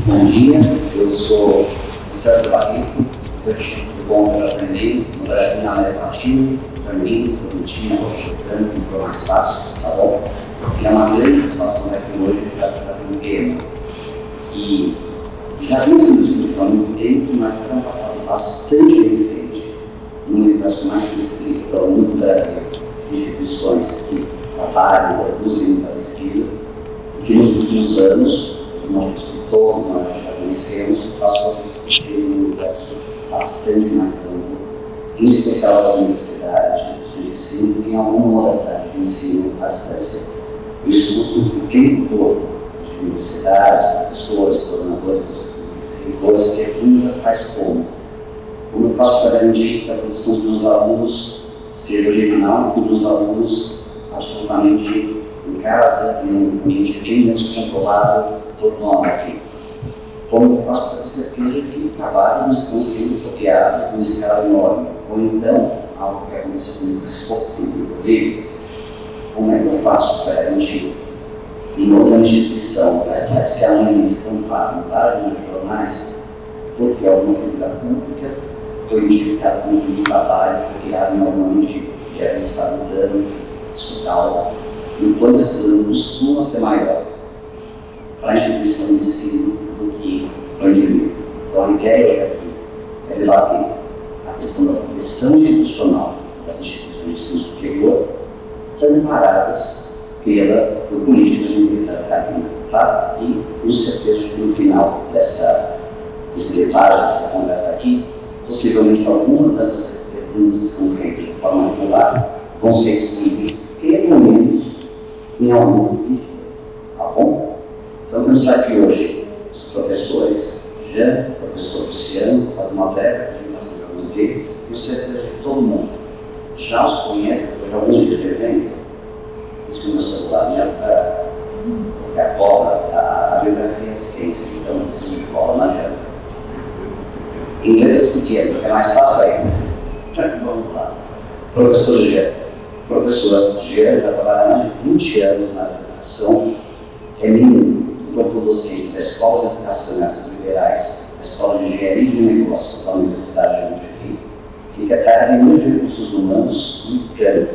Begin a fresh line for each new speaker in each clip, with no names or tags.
Bom dia, eu sou Sérgio Barreto, executivo do Bom para Aprender no Brasil e na América Latina, também produtindo, representando, que foi mais fácil, tá bom? E é uma grande satisfação aqui hoje para tratar de um tema que já vem sendo discutido há muito tempo, mas é um passado bastante recente, no universo mais restrito para o mundo do Brasil, de instituições que trabalham, produzem muita pesquisa, e que nos últimos anos, nós discutimos, nós já conhecemos, passou a discutir um universo bastante mais amplo, em especial para a universidade, de ensino, que tem alguma modalidade de ensino à distância. Eu estudo o tempo todo de universidades, professores, coordenadores, servidores, perguntas tais como eu faço para garantir que a produção dos meus alunos seja original e dos alunos absolutamente em casa, em um ambiente bem menos controlado por nós aqui. Como eu faço para ter certeza que o trabalho não estão sendo copiados numa escala enorme, ou então, algo que aconteceu comigo esse pouco tempo, inclusive, como é que eu faço para garantir em outra instituição, que se amanhã estão para nos jornais, porque alguma figura pública foi identificado como um trabalho criado normalmente que era estudando, estudar, enquanto esse plano costuma ser maior para a instituição de ensino do que para o indivíduo. Então, a ideia aqui é debater a questão da proteção institucional das instituições de ensino superior, amparadas por políticas de liberdade acadêmica, tá? E, com certeza, que no final desse debate, dessa conversa aqui, possivelmente algumas dessas perguntas que são feitas de forma regular vão ser disponíveis, pelo menos, em algum vídeo, tá bom? Então, vamos estar aqui hoje os professores Jean, professor Luciano, fazendo uma breve apresentação de alguns deles, e eu certeza que todo mundo já os conhece, depois de alguns dias de evento, esse meu celular, porque a cola, a biografia é ciência, então isso de cola não adianta. Em inglês, porque é mais fácil ainda. Vamos lá. Professor Jean. Professor Jean já trabalha há mais de 20 anos na educação, é menino, foi docente da Escola de Educação e Artes Liberais, da Escola de Engenharia e de Negócios da Universidade de Montevideo, e que é academia de recursos humanos e piano.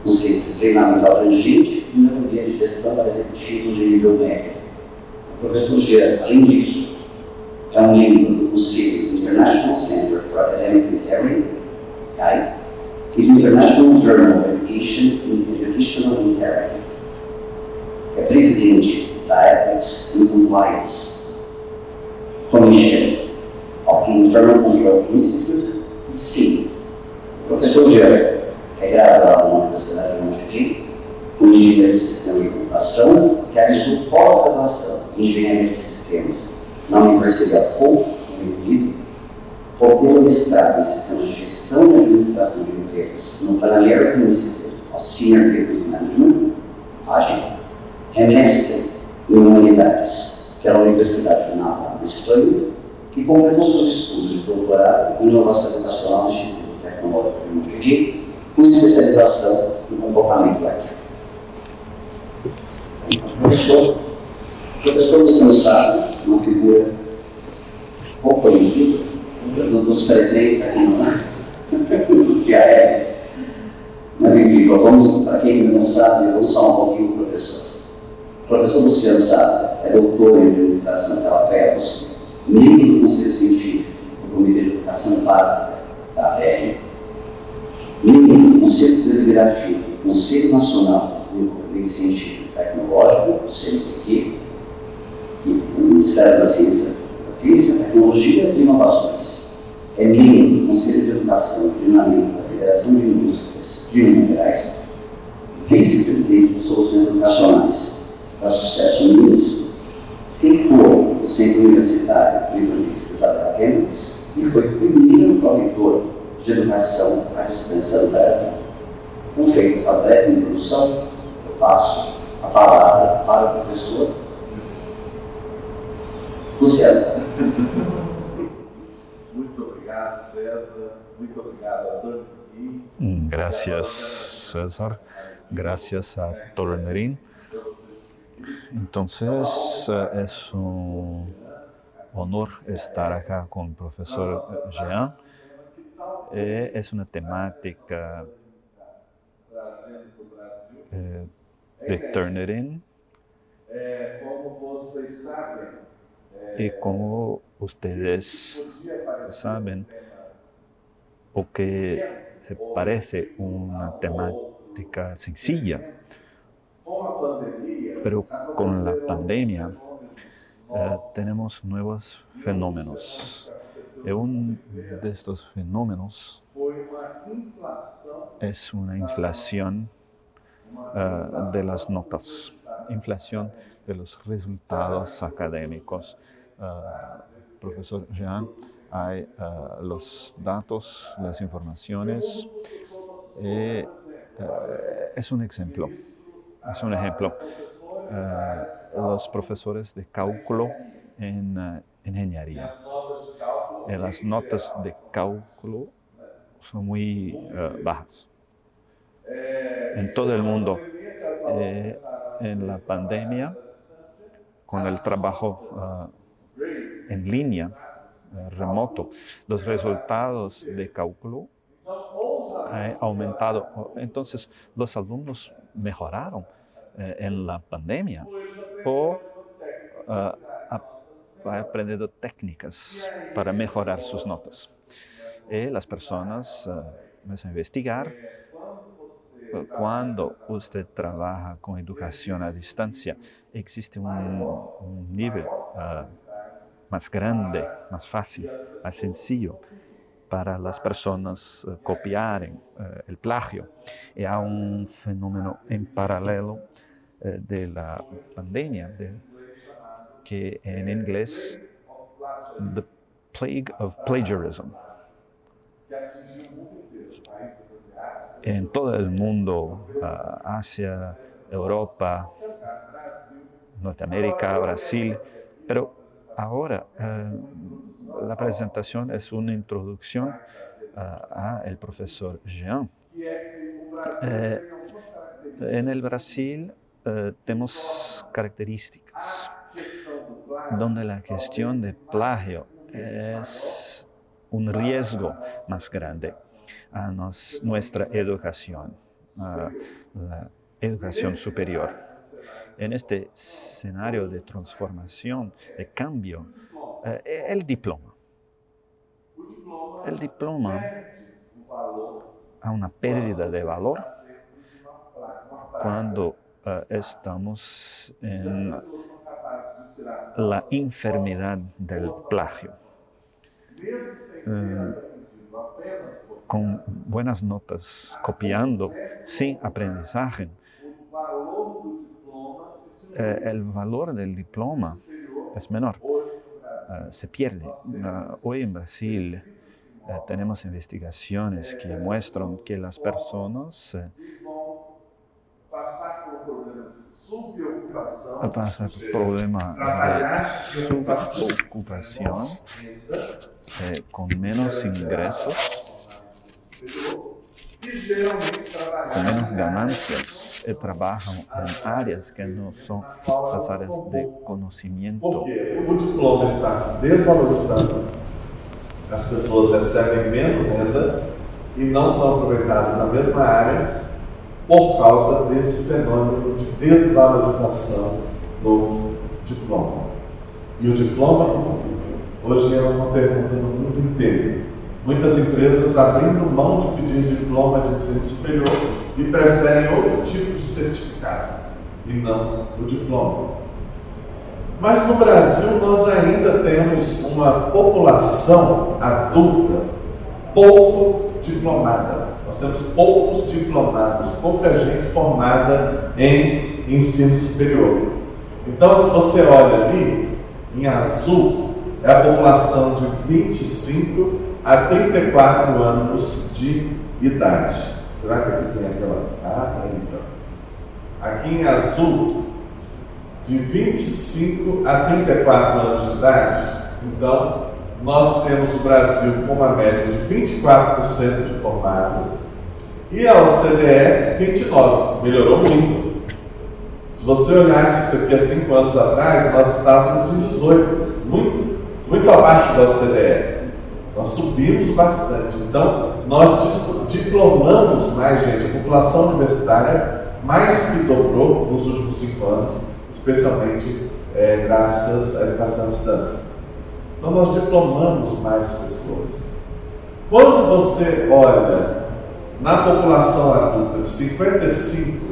Conceito de treinamento abrangente e melhoria de gestão para executivos de nível médio. O professor Jean, além disso, é um membro do Conselho International Center for Academic Integrity, (CAI), e do International Journal of Education and Educational Integrity. É presidente da Ethics and Compliance Commission of the Internal Control Institute, (SCI). O professor Jean é graduado na Universidade de Montevideo, com engenharia de sistemas de computação, que realizou pós-graduação em engenharia de sistemas na Universidade de Hull, no Reino Unido, obteve mestrado em sistemas de gestão e administração de empresas no Pan American Institute of Senior Business Management, (AGE), é mestre em humanidades pela Universidade de Navarra, na Espanha, e completou seus estudos de doutorado em inovação educacional no Instituto Tecnológico de Montevideo, com especialização em comportamento ético. O professor Luciano Sá, uma figura pouco conhecida, dos presentes aqui no CIAE, mas enfim, vamos, para quem não sabe, eu vou só um pouquinho do professor. O professor Luciano Sá é doutor em administração pela FES, membro do Conselho Científico do Comitê de Educação Básica da FED, membro do Conselho Deliberativo do Conselho Nacional de Desenvolvimento Científico e Tecnológico, o CNPq, e do Ministério da Ciência, Tecnologia e Inovações. É membro do Conselho de Educação e Treinamento da Federação de Indústrias de Minas Gerais, vice-presidente de Soluções Educacionais da Sucesso Minas, reitor do Centro Universitário de Pesquisas Acadêmicas e foi primeiro pró-reitor de Educação à Distância do Brasil. Com feita essa breve introdução, eu passo a palavra para o professor Luciano.
Muito obrigado, César. Muito obrigado, Antônio.
Gracias, César. Gracias a Dr. Nerin. Entonces, es un honor estar acá con el profesor Jean. Es una temática de Turnitin. Y como ustedes saben, o que se parece una temática sencilla, pero con la pandemia tenemos nuevos fenómenos. Y uno de estos fenómenos es una inflación de las notas, inflación de los resultados académicos. Profesor Jean, hay los datos, las informaciones. Es un ejemplo. Los profesores de cálculo en ingeniería. Las notas de cálculo son muy bajas. En todo el mundo. En la pandemia, con el trabajo en línea, remoto, los resultados de cálculo han aumentado. Entonces, los alumnos mejoraron en la pandemia o han aprendido técnicas para mejorar sus notas. Las personas van a investigar. Cuando usted trabaja con educación a distancia, existe un nivel más grande, más fácil, más sencillo para las personas copiar el plagio. Y hay un fenómeno en paralelo de la pandemia, que en inglés, the plague of plagiarism. En todo el mundo, Asia, Europa, Norteamérica, Brasil, pero ahora la presentación es una introducción al profesor Jean. En el Brasil tenemos características donde la cuestión de plagio es un riesgo más grande a nuestra educación, la educación superior. En este escenario de transformación, de cambio, el diploma ha una pérdida de valor cuando estamos en la enfermedad del plagio. Con buenas notas, copiando, sin aprendizaje, el valor del diploma es menor, se pierde. Hoy en Brasil tenemos investigaciones que muestran que las personas pasan por problema de subocupación, con menos ingresos, con menos ganancias, trabajan en áreas que no son las áreas de conocimiento.
Porque o diploma está se desvalorizando, as pessoas recebem menos renda e não são aproveitadas na mesma área por causa desse fenômeno de desvalorização do diploma. E o diploma como fica? Hoje é uma pergunta no mundo inteiro. Muitas empresas abrindo mão de pedir diploma de ensino superior e preferem outro tipo de certificado, e não o diploma. Mas no Brasil nós ainda temos uma população adulta pouco diplomada. Nós temos poucos diplomados, pouca gente formada em ensino superior. Então, se você olha ali, em azul, é a população de 25 a 34 anos de idade. Será que aqui tem aquelas? Então. Aqui em azul, de 25 a 34 anos de idade, então, nós temos o Brasil com uma média de 24% de formados e a OCDE 29%. Melhorou muito. Se você olhasse isso aqui há 5 anos atrás, nós estávamos em 18%. Muito muito abaixo da OCDE. Nós subimos bastante. Então, nós diplomamos mais gente. A população universitária mais que dobrou nos últimos 5 anos, especialmente graças à educação à distância. Então, nós diplomamos mais pessoas. Quando você olha na população adulta de 55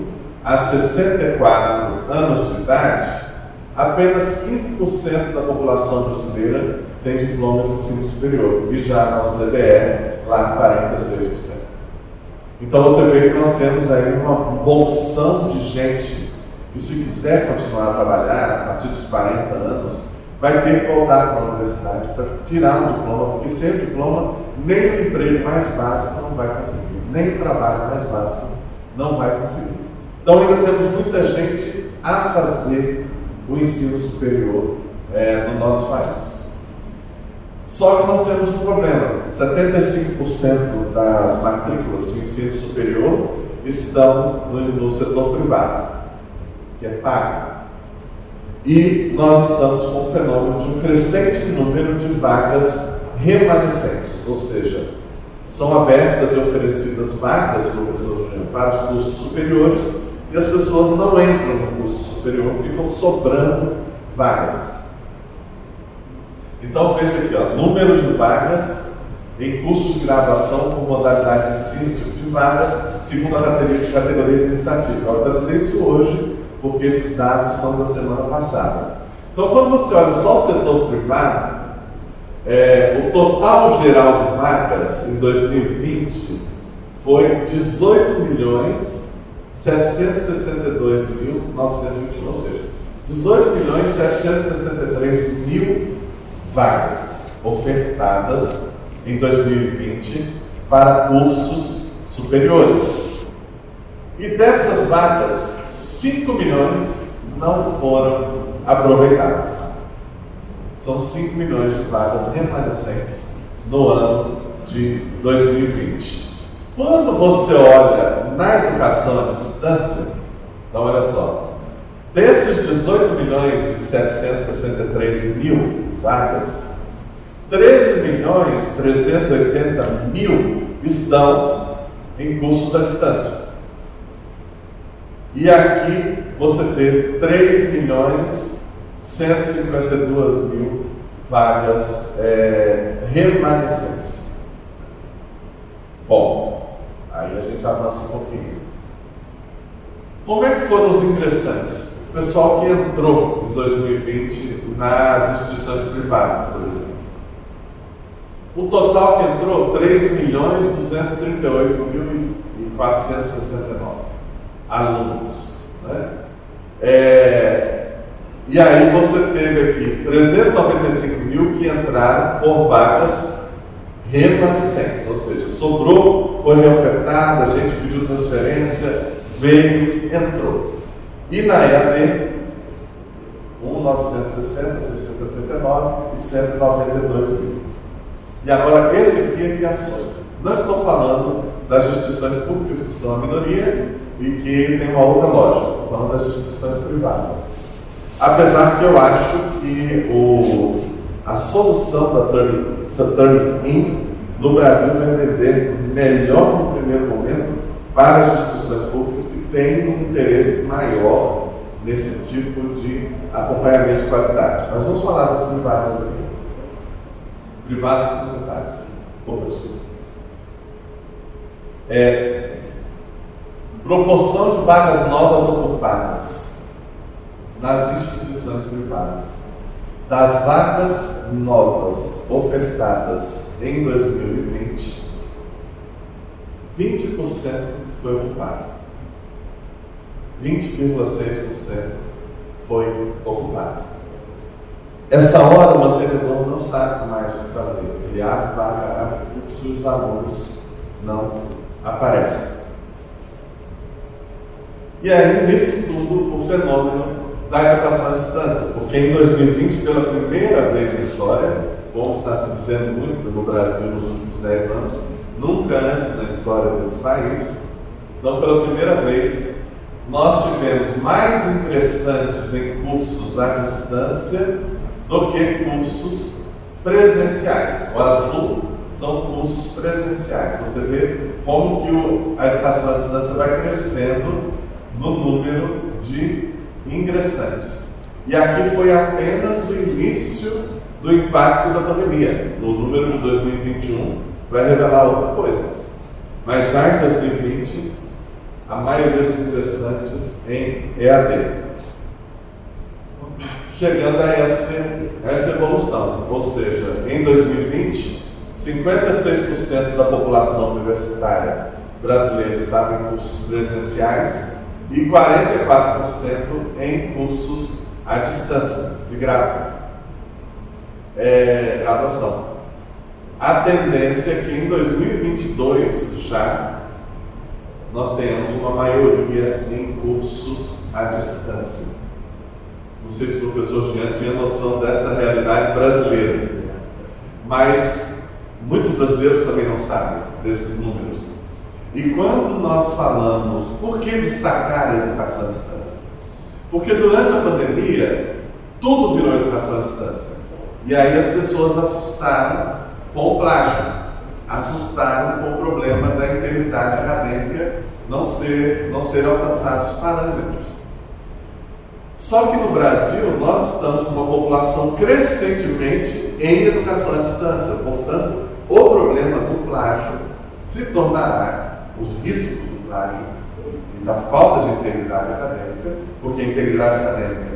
a 64 anos de idade, apenas 15% da população brasileira tem diploma de ensino superior, e já na OCDE, lá 46%. Então você vê que nós temos aí uma bolsão de gente que, se quiser continuar a trabalhar a partir dos 40 anos, vai ter que voltar para a universidade para tirar um diploma, porque sem o diploma, nem o emprego mais básico não vai conseguir, nem o trabalho mais básico não vai conseguir. Então ainda temos muita gente a fazer o ensino superior no nosso país. Só que nós temos um problema: 75% das matrículas de ensino superior estão no setor privado, que é pago. E nós estamos com o fenômeno de um crescente número de vagas remanescentes, ou seja, são abertas e oferecidas vagas, professor Júnior, para os cursos superiores, e as pessoas não entram no curso superior, ficam sobrando vagas. Então veja aqui, número de vagas em cursos de graduação com modalidade de ensino, tipo de vaga, segundo a categoria administrativa. Eu traduzir isso hoje, porque esses dados são da semana passada. Então, quando você olha só o setor privado, o total geral de vagas em 2020 foi 18.762.921, ou seja, 18.763.000 vagas ofertadas em 2020 para cursos superiores. E dessas vagas, 5 milhões não foram aproveitadas. São 5 milhões de vagas remanescentes no ano de 2020. Quando você olha na educação à distância, então olha só, desses 18.763.000 vagas, 13.380.000 estão em cursos à distância. E aqui você teve 3.152.000 vagas remanescentes. Bom, aí a gente avança um pouquinho. Como é que foram os ingressantes? O pessoal que entrou em 2020 nas instituições privadas, por exemplo. O total que entrou, 3.238.469 alunos, né? E aí você teve aqui 395.000 que entraram por vagas remanescentes, ou seja, sobrou, foi reofertado, a gente pediu transferência, veio, entrou. E na EAD, 1.960, 679 e 192.000. E agora, esse aqui é que assusta. Não estou falando das instituições públicas, que são a minoria e que tem uma outra lógica. Estou falando das instituições privadas. Apesar que eu acho que a solução da Turn-In no Brasil vai vender melhor no primeiro momento para as instituições públicas que têm um interesse maior nesse tipo de acompanhamento de qualidade. Mas vamos falar das privadas aqui. Privadas e comunitárias. Desculpa. Proporção de vagas novas ocupadas nas instituições privadas. Das vagas novas ofertadas em 2020, 20% foi ocupado. 20,6% foi ocupado. Essa hora o mantenedor não sabe mais o que fazer. Ele abre vaga, abre curso e os alunos não aparecem. E aí, nisso tudo, o fenômeno da educação à distância, porque em 2020, pela primeira vez na história, como está se dizendo muito no Brasil nos últimos 10 anos, nunca antes na história desse país, então pela primeira vez, nós tivemos mais ingressantes em cursos à distância do que cursos presenciais. O azul são cursos presenciais. Você vê como que a educação à distância vai crescendo no número de ingressantes. E aqui foi apenas o início do impacto da pandemia. No número de 2021 vai revelar outra coisa. Mas já em 2020, a maioria dos ingressantes em EAD. Chegando a essa evolução, ou seja, em 2020, 56% da população universitária brasileira estava em cursos presenciais e 44% em cursos à distância, de graduação. A tendência é que em 2022 já nós tenhamos uma maioria em cursos à distância. Não sei se o professor Jean tinha noção dessa realidade brasileira, mas muitos brasileiros também não sabem desses números. E quando nós falamos, por que destacar a educação à distância? Porque durante a pandemia, tudo virou educação à distância. E aí as pessoas assustaram com o plágio, assustaram com o problema da integridade acadêmica não ser alcançados os parâmetros. Só que no Brasil, nós estamos com uma população crescentemente em educação à distância. Portanto, o problema do plágio se tornará, os riscos do plágio e da falta de integridade acadêmica, porque a integridade acadêmica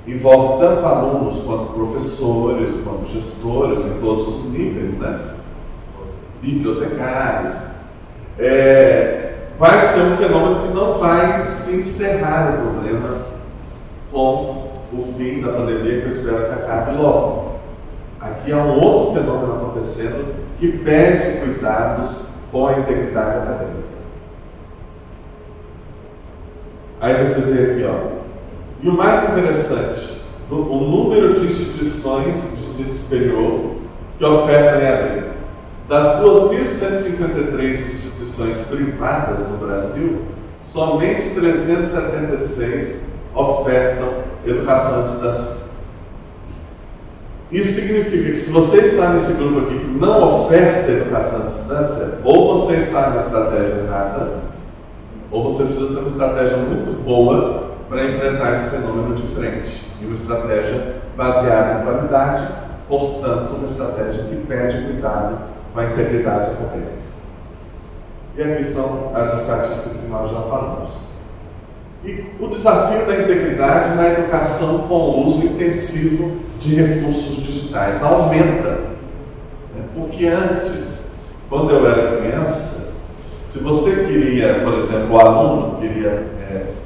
envolve tanto alunos quanto professores, quanto gestores, em todos os níveis, né? Bibliotecários. Vai ser um fenômeno que não vai se encerrar o problema com o fim da pandemia, que eu espero que acabe logo. Aqui há um outro fenômeno acontecendo que pede cuidados com a integridade acadêmica. Aí você vê aqui, e o mais interessante, o número de instituições de ensino superior que ofertam EAD. Das 2.153 instituições privadas no Brasil, somente 376 ofertam educação à distância. Isso significa que se você está nesse grupo aqui que não oferta educação à distância, ou você está numa estratégia errada, ou você precisa ter uma estratégia muito boa para enfrentar esse fenômeno de frente. E uma estratégia baseada em qualidade, portanto, uma estratégia que pede cuidado com a integridade acadêmica. E aqui são as estatísticas que nós já falamos. E o desafio da integridade na educação com o uso intensivo de recursos digitais aumenta. Porque antes, quando eu era criança, se você queria, por exemplo, o aluno queria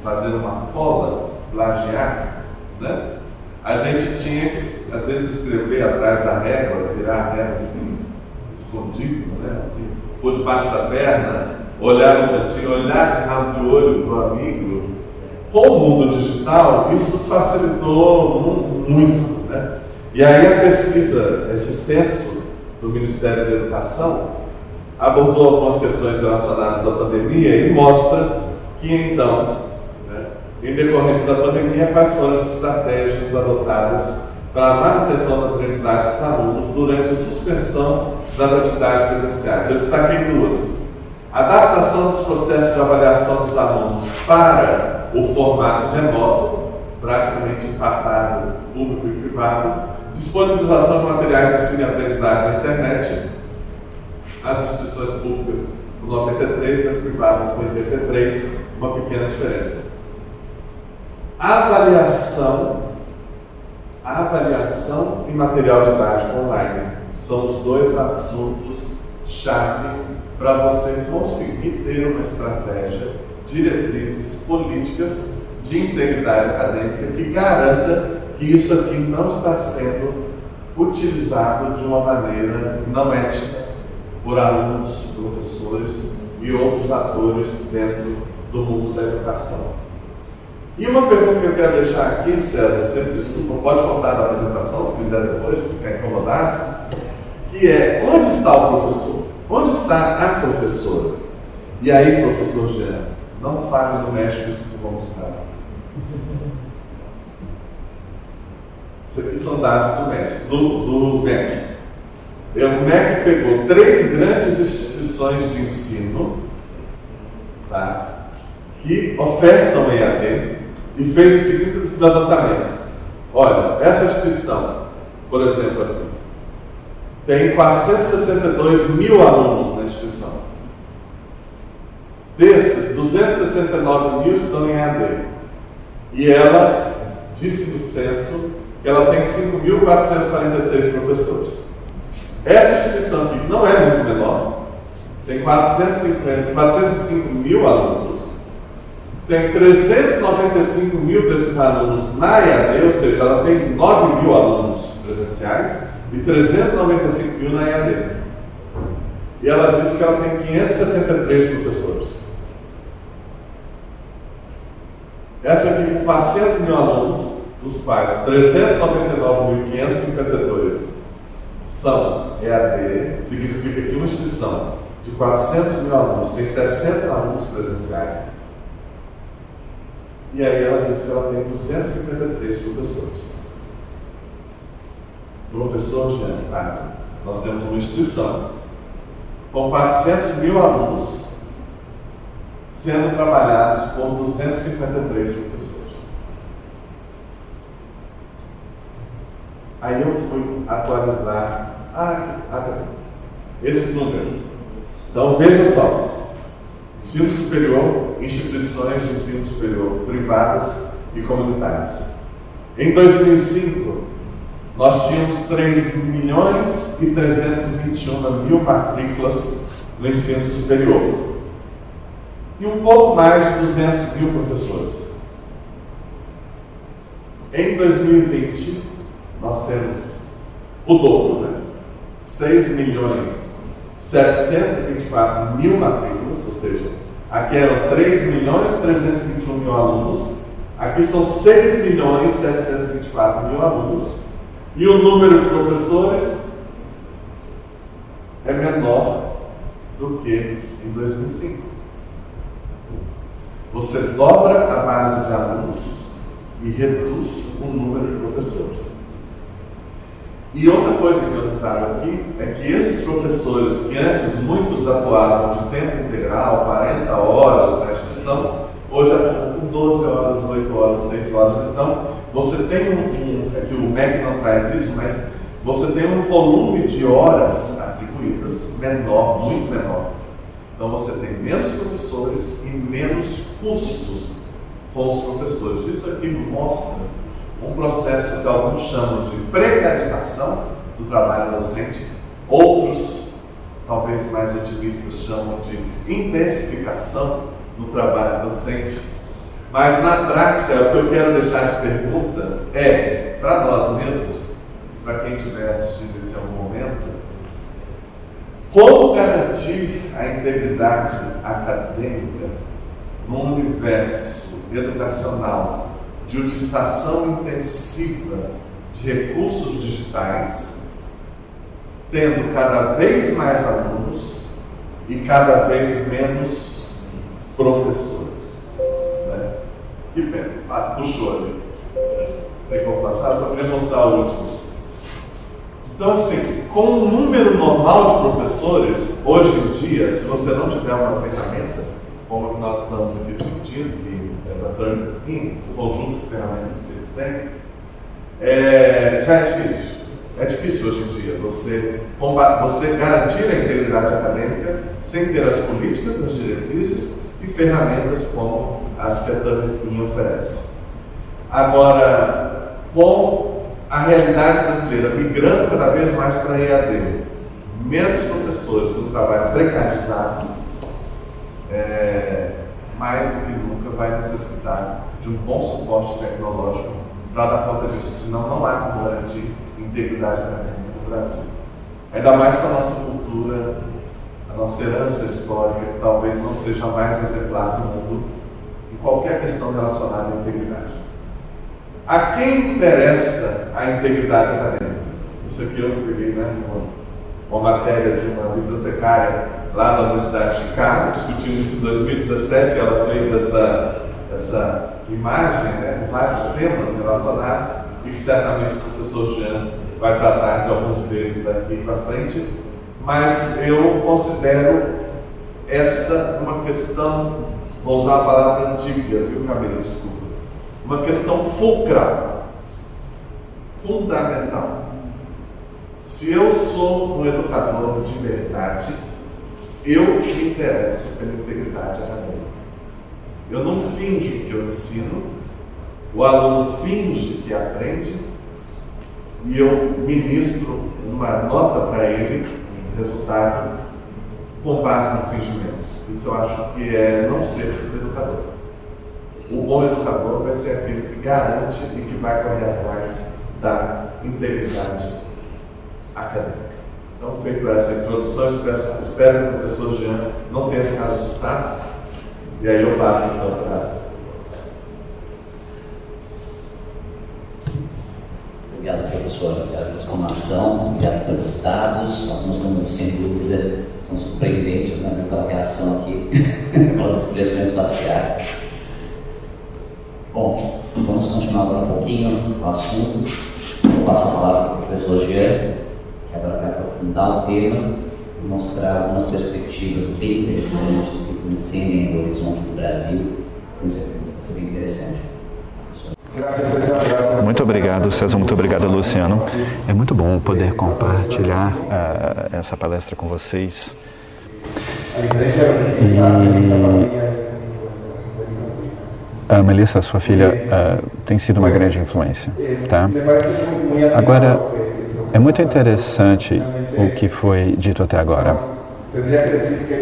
fazer uma cola, plagiar, né? A gente tinha que, às vezes, escrever atrás da régua, virar a régua assim, escondido, né? Assim, por debaixo da perna, olhar no cantinho, olhar de rabo de olho para o amigo. Com o mundo digital, isso facilitou muito, né? E aí a pesquisa, esse censo do Ministério da Educação, abordou algumas questões relacionadas à pandemia e mostra que, então, né, em decorrência da pandemia, quais foram as estratégias adotadas para a manutenção da aprendizagem dos alunos durante a suspensão das atividades presenciais. Eu destaquei duas. Adaptação dos processos de avaliação dos alunos para o formato remoto, praticamente empatado público e privado, disponibilização de materiais de ensino e aprendizagem na internet, as instituições públicas com 93 e as privadas com 83, uma pequena diferença. Avaliação e material didático online são os dois assuntos-chave para você conseguir ter uma estratégia, diretrizes políticas de integridade acadêmica que garanta que isso aqui não está sendo utilizado de uma maneira não ética por alunos, professores e outros atores dentro do mundo da educação. E uma pergunta que eu quero deixar aqui, César, sempre desculpa, pode contar da apresentação, se quiser depois, se ficar incomodado, que é, onde está o professor? Onde está a professora? E aí, professor Jean, não fale no México isso que vamos estar. Isso aqui são dados do MEC. O MEC pegou 3 grandes instituições de ensino, tá, que ofertam EAD e fez o seguinte levantamento. Olha, essa instituição, por exemplo, aqui, tem 462 mil alunos na instituição. Desses, 269 mil estão em EAD. E ela disse no censo que ela tem 5.446 professores. Essa instituição aqui, que não é muito menor, tem 405 mil alunos, tem 395 mil desses alunos na EAD, ou seja, ela tem 9 mil alunos presenciais e 395 mil na EAD. E ela disse que ela tem 573 professores. Essa aqui com 400 mil alunos, os pais, 399.552 são EAD, significa que uma instituição de 400 mil alunos tem 700 alunos presenciais. E aí ela diz que ela tem 253 professores. Professor Jean, nós temos uma instituição com 400 mil alunos sendo trabalhados por 253 professores. Aí eu fui atualizar esse número. Então veja só, ensino superior, instituições de ensino superior privadas e comunitárias. Em 2005, nós tínhamos 3.321.000 matrículas no ensino superior e um pouco mais de 200 mil professores. Em 2020, nós temos o dobro, né? 6.724.000 matrículas, ou seja, aqui eram 3.321.000 alunos, aqui são 6.724.000 alunos, e o número de professores é menor do que em 2005. Você dobra a base de alunos e reduz o número de professores. E outra coisa que eu trago aqui é que esses professores, que antes muitos atuavam de tempo integral, 40 horas na instituição, hoje atuam com 12 horas, 8 horas, 6 horas. Então, você tem é que o MEC não traz isso, mas você tem um volume de horas atribuídas menor, muito menor. Então, você tem menos professores e menos custos com os professores. Isso aqui mostra um processo que alguns chamam de precarização do trabalho docente, outros, talvez mais otimistas, chamam de intensificação do trabalho docente. Mas na prática, o que eu quero deixar de pergunta é, para nós mesmos, para quem estiver assistindo isso em algum momento, como garantir a integridade acadêmica num universo educacional de utilização intensiva de recursos digitais, tendo cada vez mais alunos e cada vez menos professores, né? Que pena, puxou ali. Tem como passar? Só queria mostrar o último. Então, assim, com um número normal de professores, hoje em dia, se você não tiver uma ferramenta, como nós estamos aqui discutindo, que é da Turnitin, o conjunto de ferramentas que eles têm, já é difícil. É difícil hoje em dia você garantir a integridade acadêmica sem ter as políticas, as diretrizes e ferramentas como as que a Turnitin oferece. Agora, com a realidade brasileira migrando cada vez mais para EAD, menos professores, um trabalho precarizado, mais do que nunca vai necessitar de um bom suporte tecnológico para dar conta disso, senão não há como garantir integridade acadêmica no Brasil. Ainda mais com a nossa cultura, a nossa herança histórica, que talvez não seja mais exemplar no mundo em qualquer questão relacionada à integridade. A quem interessa a integridade acadêmica? Isso aqui eu peguei, né, uma matéria de uma bibliotecária lá da Universidade de Chicago, discutindo isso em 2017, ela fez essa imagem, né, com vários temas relacionados, e que certamente o professor Jean vai tratar de alguns deles daqui para frente, mas eu considero essa uma questão, vou usar a palavra antiga, viu, Camila? Desculpa. Uma questão fulcral, fundamental. Se eu sou um educador de verdade, eu me interesso pela integridade acadêmica. Eu não finjo que eu ensino, o aluno finge que aprende e eu ministro uma nota para ele, um resultado, com base no fingimento. Isso eu acho que é não ser educador. O bom educador vai ser aquele que garante e que vai correr atrás da integridade acadêmica. Então, feito essa introdução, espero que o professor Jean não tenha ficado assustado. E aí eu passo então para...
Obrigado, professor, obrigado pela explanação, obrigado pelos dados. Alguns números, sem dúvida, são surpreendentes, né, pela reação aqui, pelas expressões faciais. Bom, vamos continuar agora um pouquinho o assunto. Eu passo a palavra para o professor Jean, que agora vai aprofundar o tema e mostrar algumas perspectivas bem interessantes que coincidem no horizonte do Brasil. Com certeza vai ser bem interessante.
Muito obrigado, César. Muito obrigado, Luciano. É muito bom poder compartilhar essa palestra com vocês. A Melissa, sua filha, tem sido uma grande influência, tá? Agora, é muito interessante o que foi dito até agora,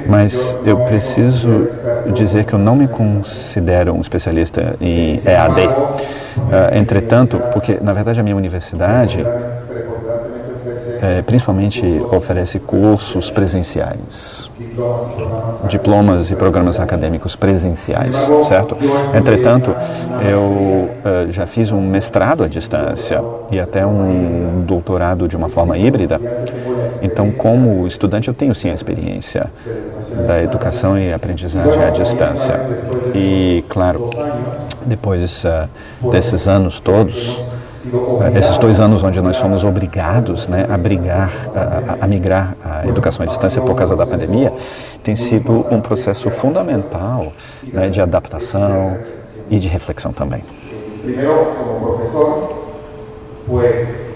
mas eu preciso dizer que eu não me considero um especialista em EAD. Entretanto, porque na verdade a minha universidade principalmente oferece cursos presenciais, diplomas e programas acadêmicos presenciais, certo? Entretanto, eu já fiz um mestrado à distância e até um doutorado de uma forma híbrida. Então, como estudante, eu tenho sim a experiência da educação e aprendizagem à distância. E, claro, depois desses anos todos, esses 2 anos onde nós fomos obrigados, né, a migrar à educação à distância por causa da pandemia, tem sido um processo fundamental, né, de adaptação e de reflexão também.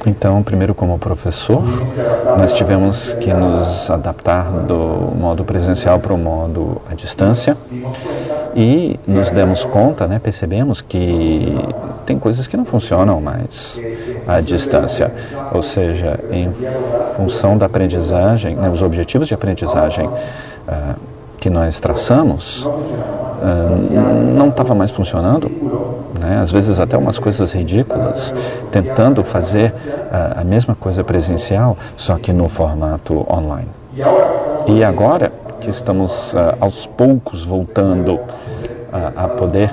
Então, primeiro como professor, nós tivemos que nos adaptar do modo presencial para o modo à distância e nos demos conta, né, percebemos que tem coisas que não funcionam mais à distância, ou seja, em função da aprendizagem, né, os objetivos de aprendizagem que nós traçamos, não estava mais funcionando, né? Às vezes até umas coisas ridículas, tentando fazer a mesma coisa presencial, só que no formato online. E agora que estamos aos poucos voltando a poder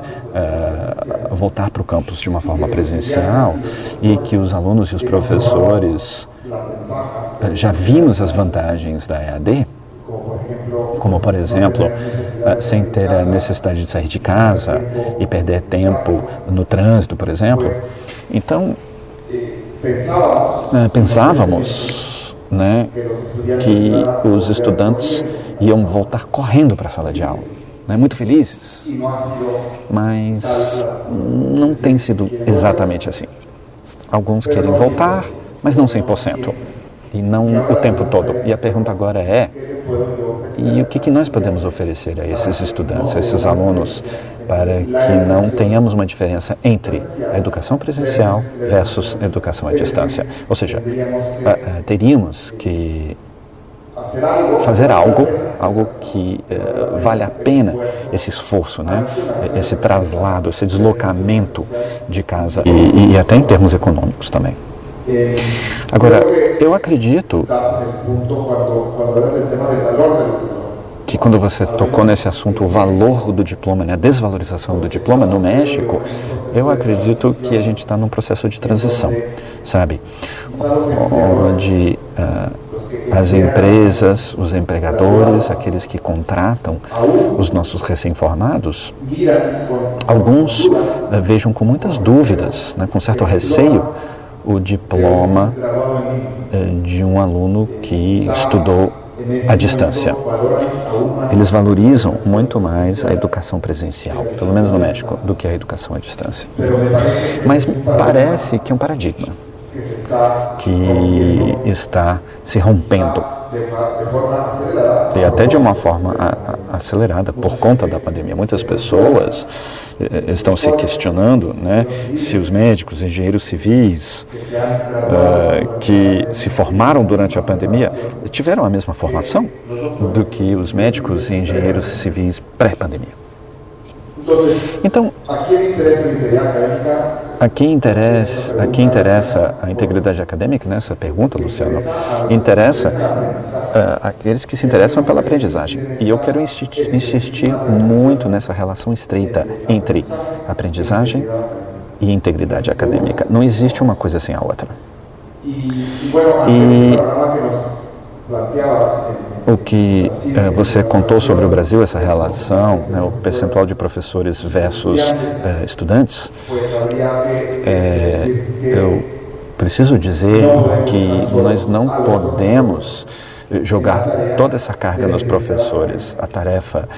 voltar para o campus de uma forma presencial e que os alunos e os professores já vimos as vantagens da EAD, como, por exemplo, sem ter a necessidade de sair de casa e perder tempo no trânsito, por exemplo. Então, pensávamos, né, que os estudantes iam voltar correndo para a sala de aula, né, muito felizes, mas não tem sido exatamente assim. Alguns querem voltar, mas não 100%. E não o tempo todo. E a pergunta agora é, e o que nós podemos oferecer a esses estudantes, a esses alunos, para que não tenhamos uma diferença entre a educação presencial versus a educação à distância? Ou seja, teríamos que fazer algo que vale a pena esse esforço, né? Esse traslado, esse deslocamento de casa e até em termos econômicos também. Agora, eu acredito que quando você tocou nesse assunto, o valor do diploma, né, a desvalorização do diploma no México, eu acredito que a gente está num processo de transição, sabe? Onde as empresas, os empregadores, aqueles que contratam os nossos recém-formados, alguns vejam com muitas dúvidas, né, com certo receio, o diploma de um aluno que estudou à distância. Eles valorizam muito mais a educação presencial, pelo menos no México, do que a educação à distância. Mas parece que é um paradigma que está se rompendo, e até de uma forma acelerada por conta da pandemia. Muitas pessoas estão se questionando, né, se os médicos, engenheiros civis que se formaram durante a pandemia tiveram a mesma formação do que os médicos e engenheiros civis pré-pandemia. Então, a quem interessa a integridade acadêmica nessa pergunta, Luciano, interessa aqueles que se interessam pela aprendizagem. E eu quero insistir muito nessa relação estreita entre aprendizagem e integridade acadêmica. Não existe uma coisa sem a outra. E o que você contou sobre o Brasil, essa relação, né, o percentual de professores versus estudantes, eu preciso dizer que nós não podemos jogar toda essa carga nos professores, a tarefa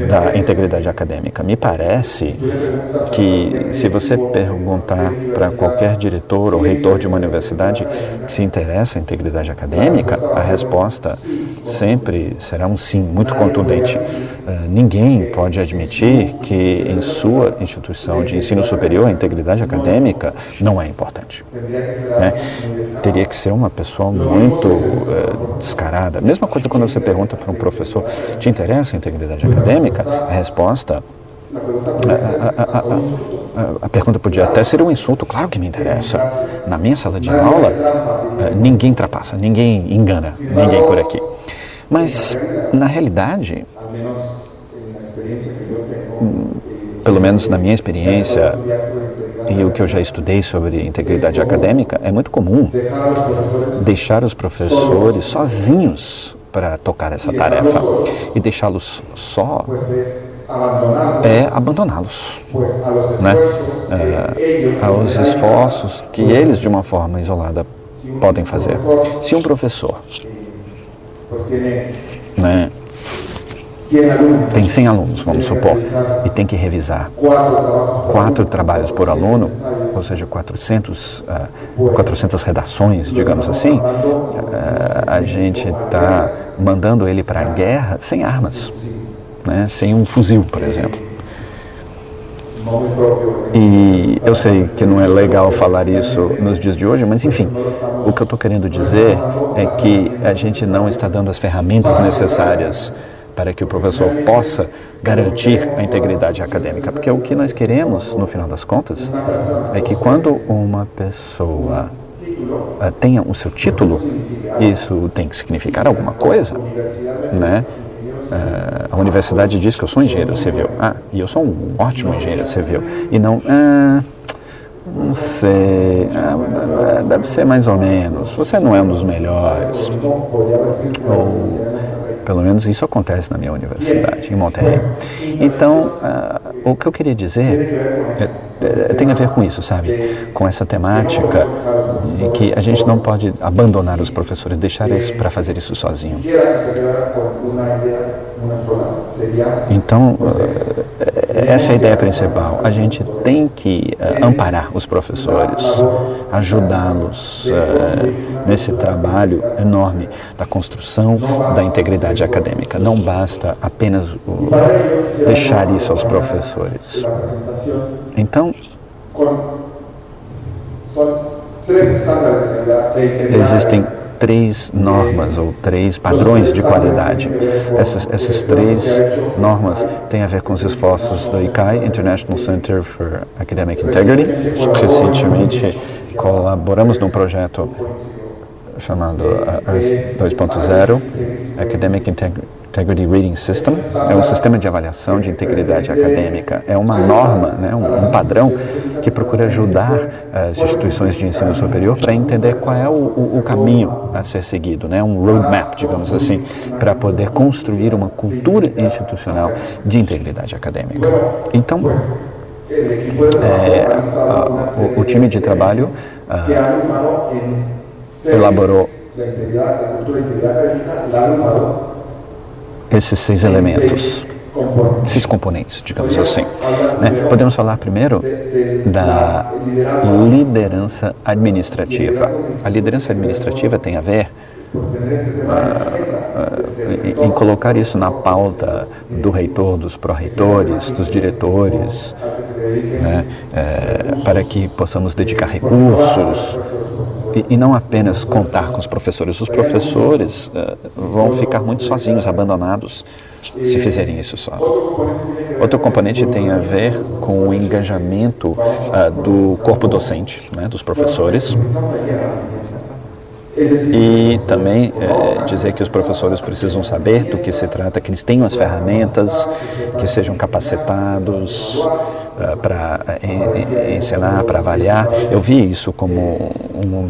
da integridade acadêmica. Me parece que, se você perguntar para qualquer diretor ou reitor de uma universidade que se interessa em integridade acadêmica, a resposta sempre será um sim, muito contundente. Ninguém pode admitir que em sua instituição de ensino superior a integridade acadêmica não é importante, né? Teria que ser uma pessoa muito descarada. Mesma coisa quando você pergunta para um professor, te interessa a integridade acadêmica? A resposta, a pergunta podia até ser um insulto. Claro que me interessa. Na minha sala de aula, ninguém trapaça, ninguém engana, ninguém por aqui. Mas, na realidade, pelo menos na minha experiência e o que eu já estudei sobre integridade acadêmica, é muito comum deixar os professores sozinhos para tocar essa tarefa. E deixá-los só é abandoná-los, né, aos esforços que eles, de uma forma isolada, podem fazer. Se um professor, né, tem 100 alunos, vamos supor, e tem que revisar 4 trabalhos por aluno, ou seja, 400 redações, digamos assim, a gente está mandando ele para a guerra sem armas, né, sem um fuzil, por exemplo. E eu sei que não é legal falar isso nos dias de hoje, mas enfim, o que eu estou querendo dizer é que a gente não está dando as ferramentas necessárias para que o professor possa garantir a integridade acadêmica. Porque o que nós queremos, no final das contas, é que quando uma pessoa tenha o seu título, isso tem que significar alguma coisa, né? A universidade diz que eu sou engenheiro civil. E eu sou um ótimo engenheiro civil. E não sei, deve ser mais ou menos. Você não é um dos melhores. Ou, pelo menos isso acontece na minha universidade, em Monterrey. Então, o que eu queria dizer tem a ver com isso, sabe? Com essa temática de que a gente não pode abandonar os professores, deixar eles para fazer isso sozinho. Então, essa é a ideia principal. A gente tem que amparar os professores, ajudá-los nesse trabalho enorme da construção da integridade acadêmica. Não basta apenas deixar isso aos professores. Então, existem 3 normas ou 3 padrões de qualidade. Essas 3 normas têm a ver com os esforços do ICAI, International Center for Academic Integrity. Recentemente colaboramos num projeto chamado Earth 2.0, Academic Integrity Rating System. É um sistema de avaliação de integridade acadêmica. É uma norma, né, um padrão que procura ajudar as instituições de ensino superior para entender qual é o caminho a ser seguido, né, um roadmap, digamos assim, para poder construir uma cultura institucional de integridade acadêmica. Então, o time de trabalho elaborou esses 6 elementos, esses componentes, digamos assim. Né? Podemos falar primeiro da liderança administrativa. A liderança administrativa tem a ver em colocar isso na pauta do reitor, dos pró-reitores, dos diretores, né? Para que possamos dedicar recursos e não apenas contar com os professores. Os professores vão ficar muito sozinhos, abandonados, se fizerem isso só. Outro componente tem a ver com o engajamento do corpo docente, né, dos professores. E também dizer que os professores precisam saber do que se trata, que eles tenham as ferramentas, que sejam capacitados para ensinar, para avaliar. Eu vi isso como um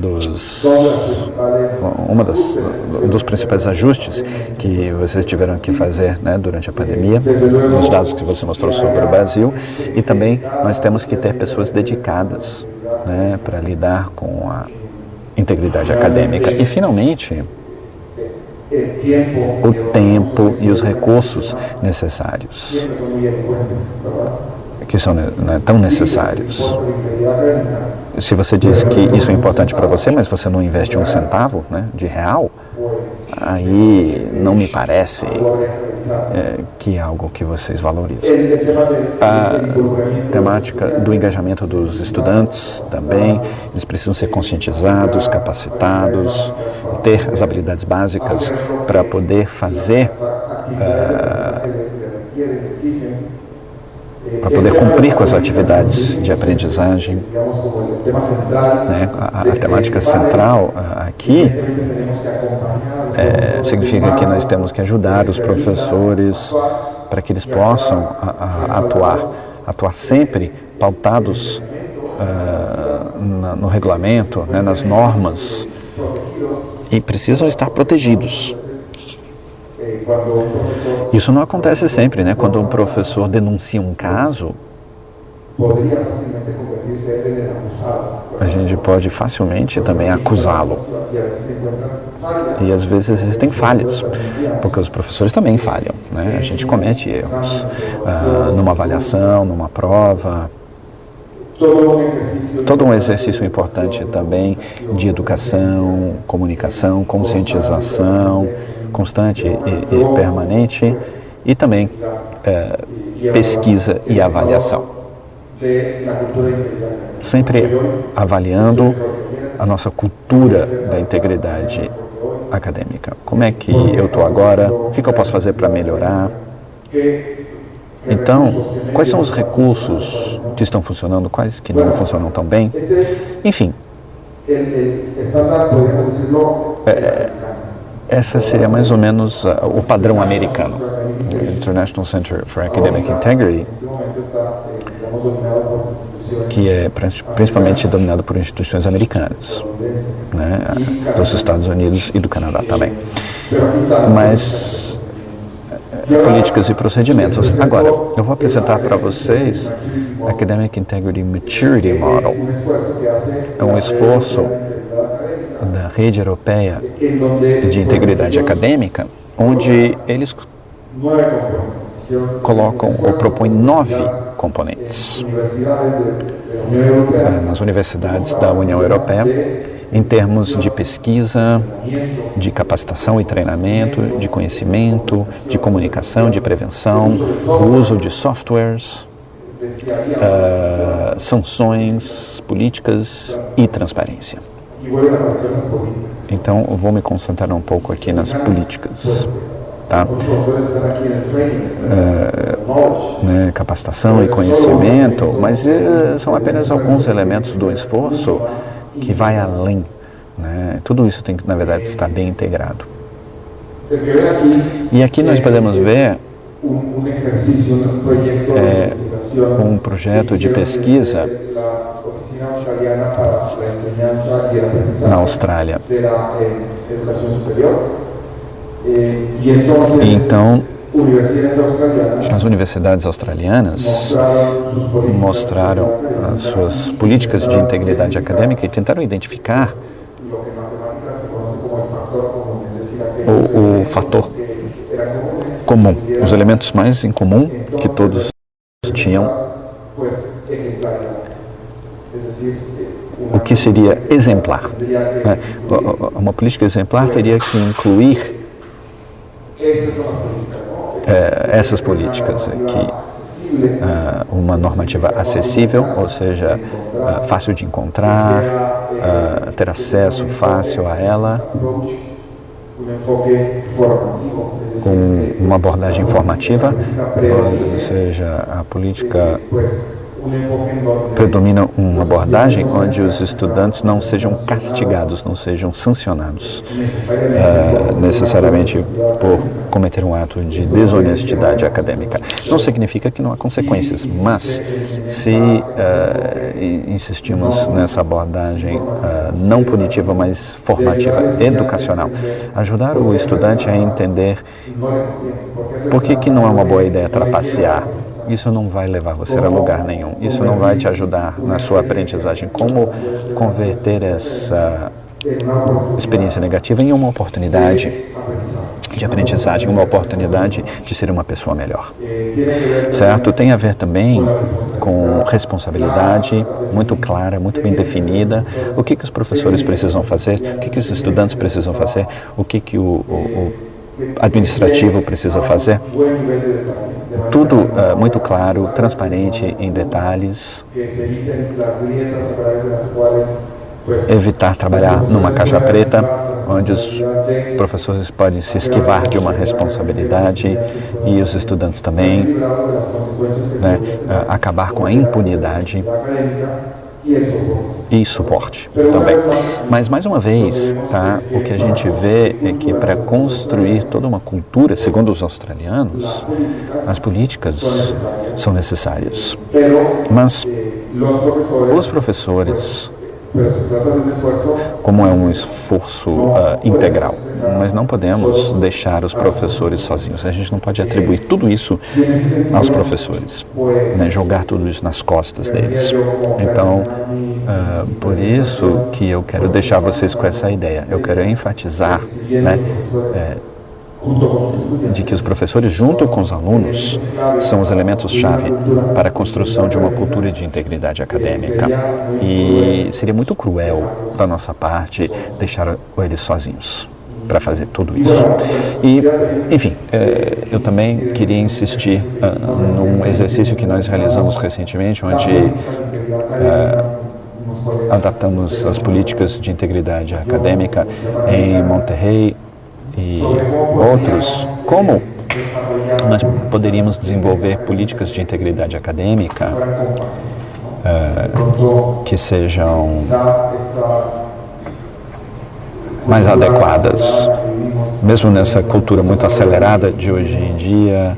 dos principais ajustes que vocês tiveram que fazer, né, durante a pandemia, nos dados que você mostrou sobre o Brasil. E também nós temos que ter pessoas dedicadas, né, para lidar com a integridade acadêmica. E, finalmente, o tempo e os recursos necessários, que são tão necessários. Se você diz que isso é importante para você, mas você não investe um centavo, né, de real, aí não me parece que é algo que vocês valorizam. A temática do engajamento dos estudantes também, eles precisam ser conscientizados, capacitados, ter as habilidades básicas para poder fazer, para poder cumprir com as atividades de aprendizagem. Né? A temática central aqui significa que nós temos que ajudar os professores para que eles possam atuar sempre pautados no regulamento, né, nas normas, e precisam estar protegidos. Isso não acontece sempre, né? Quando um professor denuncia um caso, a gente pode facilmente também acusá-lo. E às vezes existem falhas, porque os professores também falham, né? A gente comete erros numa avaliação, numa prova. Todo um exercício importante também de educação, comunicação, conscientização constante e permanente, e também pesquisa e avaliação. Sempre avaliando a nossa cultura da integridade acadêmica. Como é que eu estou agora? O que eu posso fazer para melhorar? Então, quais são os recursos que estão funcionando, quais que não funcionam tão bem? Enfim, essa seria mais ou menos o padrão americano. O International Center for Academic Integrity, que é principalmente dominado por instituições americanas, né, dos Estados Unidos e do Canadá também. Mas políticas e procedimentos. Agora, eu vou apresentar para vocês o Academic Integrity Maturity Model. É um esforço da Rede Europeia de Integridade Acadêmica, onde eles colocam ou propõem 9 componentes nas universidades da União Europeia, em termos de pesquisa, de capacitação e treinamento, de conhecimento, de comunicação, de prevenção, o uso de softwares, sanções políticas e transparência. Então, eu vou me concentrar um pouco aqui nas políticas. Tá? Né, capacitação e conhecimento, mas são apenas alguns elementos do esforço que vai além né? Tudo isso tem que, na verdade, estar bem integrado. E aqui nós podemos ver um projeto de pesquisa na Austrália. E então, as universidades australianas mostraram as suas políticas de integridade acadêmica e tentaram identificar o fator comum, os elementos mais em comum que todos tinham. O que seria exemplar? Né? Uma política exemplar teria que incluir essas políticas aqui. Uma normativa acessível, ou seja, fácil de encontrar, ter acesso fácil a ela, com uma abordagem informativa, ou seja, a política predomina uma abordagem onde os estudantes não sejam castigados, não sejam sancionados necessariamente por cometer um ato de desonestidade acadêmica. Não significa que não há consequências, mas se insistimos nessa abordagem não punitiva, mas formativa, educacional, ajudar o estudante a entender por que não é uma boa ideia trapacear. Isso não vai levar você a lugar nenhum. Isso não vai te ajudar na sua aprendizagem. Como converter essa experiência negativa em uma oportunidade de aprendizagem, uma oportunidade de ser uma pessoa melhor. Certo? Tem a ver também com responsabilidade muito clara, muito bem definida. O que os professores precisam fazer, o que os estudantes precisam fazer, o que o administrativo precisa fazer. Tudo muito claro, transparente, em detalhes. Evitar trabalhar numa caixa preta, onde os professores podem se esquivar de uma responsabilidade e os estudantes também, né? Acabar com a impunidade e suporte também. Mas, mais uma vez, tá, o que a gente vê é que para construir toda uma cultura, segundo os australianos, as políticas são necessárias. Mas os professores, como é um esforço integral, nós não podemos deixar os professores sozinhos. A gente não pode atribuir tudo isso aos professores, né? Jogar tudo isso nas costas deles. Então, por isso que eu quero deixar vocês com essa ideia. Eu quero enfatizar, né, de que os professores, junto com os alunos, são os elementos-chave para a construção de uma cultura de integridade acadêmica. E seria muito cruel da nossa parte deixar eles sozinhos para fazer tudo isso. E, enfim, eu também queria insistir num exercício que nós realizamos recentemente, onde adaptamos as políticas de integridade acadêmica em Monterrey e outros. Como nós poderíamos desenvolver políticas de integridade acadêmica que sejam mais adequadas, mesmo nessa cultura muito acelerada de hoje em dia,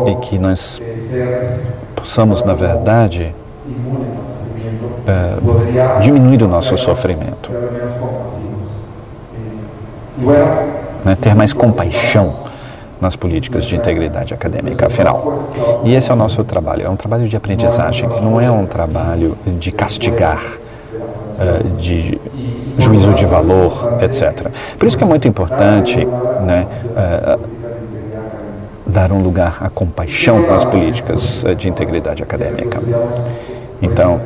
e que nós possamos, na verdade, diminuir o nosso sofrimento, né? Ter mais compaixão nas políticas de integridade acadêmica, afinal. E esse é o nosso trabalho, é um trabalho de aprendizagem, não é um trabalho de castigar, de juízo de valor, etc. Por isso que é muito importante, né, dar um lugar à compaixão nas políticas de integridade acadêmica. Então,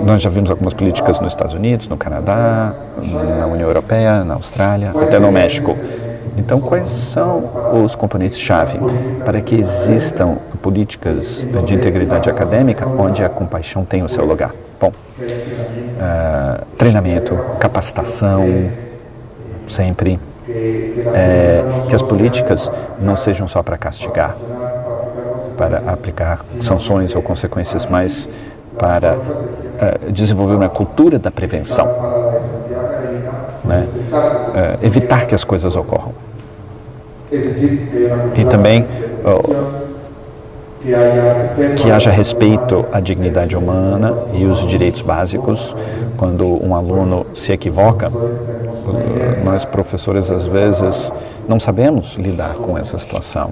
nós já vimos algumas políticas nos Estados Unidos, no Canadá, na União Europeia, na Austrália, até no México. Então, quais são os componentes-chave para que existam políticas de integridade acadêmica onde a compaixão tem o seu lugar? Bom, treinamento, capacitação, sempre. Que as políticas não sejam só para castigar, para aplicar sanções ou consequências, mas para desenvolver uma cultura da prevenção. evitar que as coisas ocorram. E também que haja respeito à dignidade humana e os direitos básicos. Quando um aluno se equivoca, nós professores às vezes não sabemos lidar com essa situação,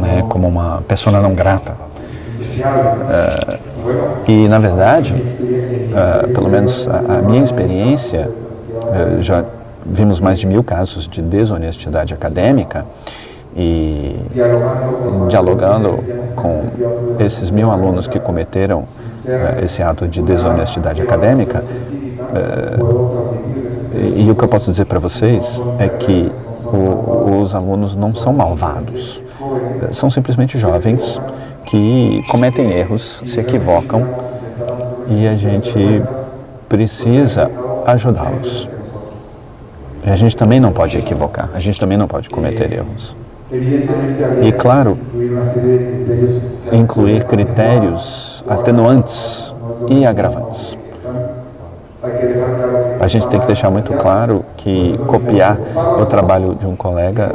né, como uma pessoa não grata. E na verdade, pelo menos a minha experiência, já vimos mais de 1000 casos de desonestidade acadêmica. E dialogando com esses 1000 alunos que cometeram esse ato de desonestidade acadêmica, e o que eu posso dizer para vocês é que os alunos não são malvados, são simplesmente jovens que cometem erros, se equivocam, e a gente precisa ajudá-los. E a gente também não pode equivocar, a gente também não pode cometer erros. E, claro, incluir critérios atenuantes e agravantes. A gente tem que deixar muito claro que copiar o trabalho de um colega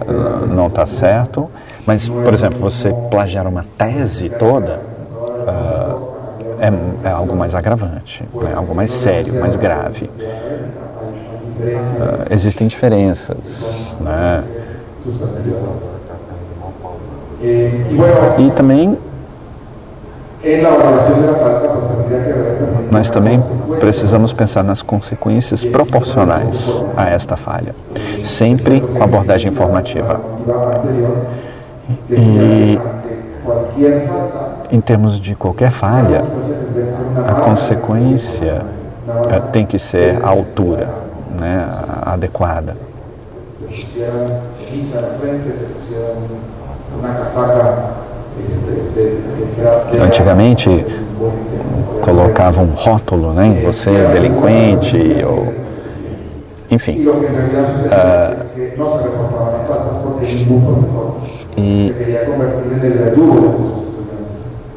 não está certo, mas, por exemplo, você plagiar uma tese toda é algo mais agravante, é algo mais sério, mais grave. Existem diferenças, né? E também nós também precisamos pensar nas consequências proporcionais a esta falha, sempre com abordagem informativa. E em termos de qualquer falha, a consequência tem que ser à altura, né, adequada. Antigamente colocavam um rótulo, né? Você é delinquente, ou enfim. E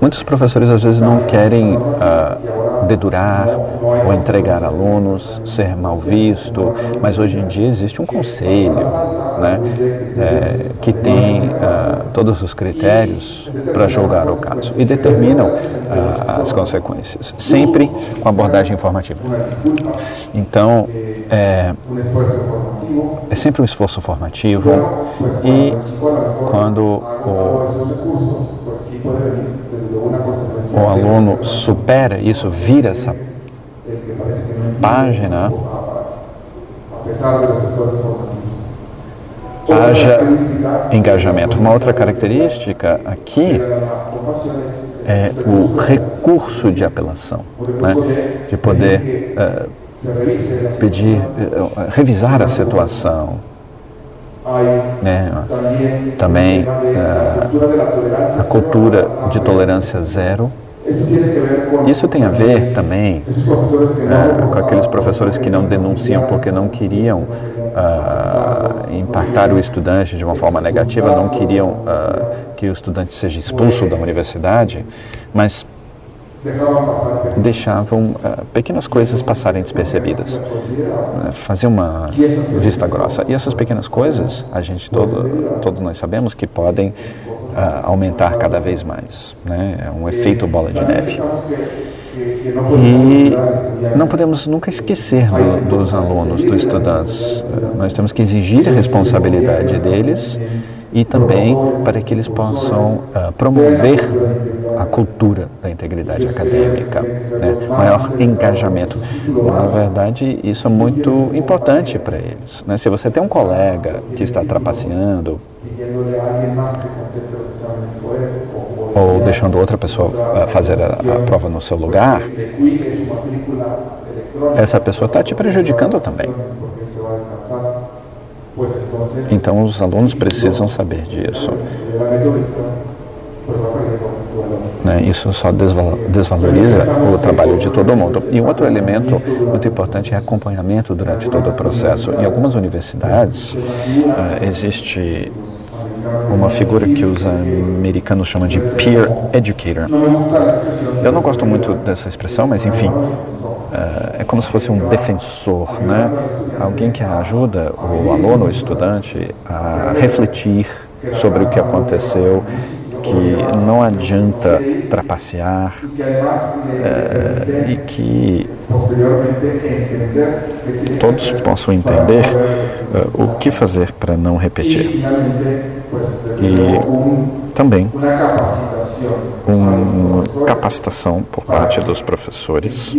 muitos professores às vezes não querem dedurar ou entregar alunos, ser mal visto, mas hoje em dia existe um conselho, né, que tem todos os critérios para julgar o caso e determinam as consequências, sempre com abordagem informativa. Então, é sempre um esforço formativo, e quando o aluno supera isso, vira essa página, haja engajamento. Uma outra característica aqui é o recurso de apelação, né? De poder pedir, revisar a situação, né? Também a cultura de tolerância zero. Isso tem a ver também com aqueles professores que não denunciam porque não queriam impactar o estudante de uma forma negativa, não queriam que o estudante seja expulso da universidade, mas deixavam pequenas coisas passarem despercebidas, fazer uma vista grossa. E essas pequenas coisas, a gente todos nós sabemos que podem aumentar cada vez mais, né? É um efeito bola de neve. E não podemos nunca esquecer dos alunos, dos estudantes. Nós temos que exigir a responsabilidade deles, e também para que eles possam promover a cultura da integridade acadêmica, né? Maior engajamento. Na verdade, isso é muito importante para eles, né? Se você tem um colega que está trapaceando ou deixando outra pessoa fazer a prova no seu lugar, essa pessoa está te prejudicando também. Então, os alunos precisam saber disso, né? Isso só desvaloriza o trabalho de todo mundo. E um outro elemento muito importante é acompanhamento durante todo o processo. Em algumas universidades, existe uma figura que os americanos chamam de peer educator. Eu não gosto muito dessa expressão, mas enfim, é como se fosse um defensor, né? Alguém que ajuda o aluno, o estudante, a refletir sobre o que aconteceu, que não adianta trapacear e que todos possam entender o que fazer para não repetir. E também uma capacitação por parte dos professores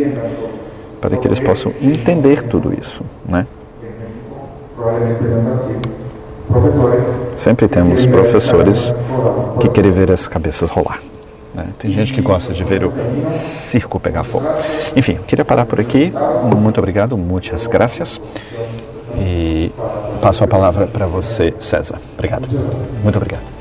para que eles possam entender tudo isso, né? Sempre temos professores que querem ver as cabeças rolar, né? Tem gente que gosta de ver o circo pegar fogo. Enfim, queria parar por aqui. Muito obrigado, muitas gracias. E passo a palavra para você, César. Obrigado. Muito obrigado.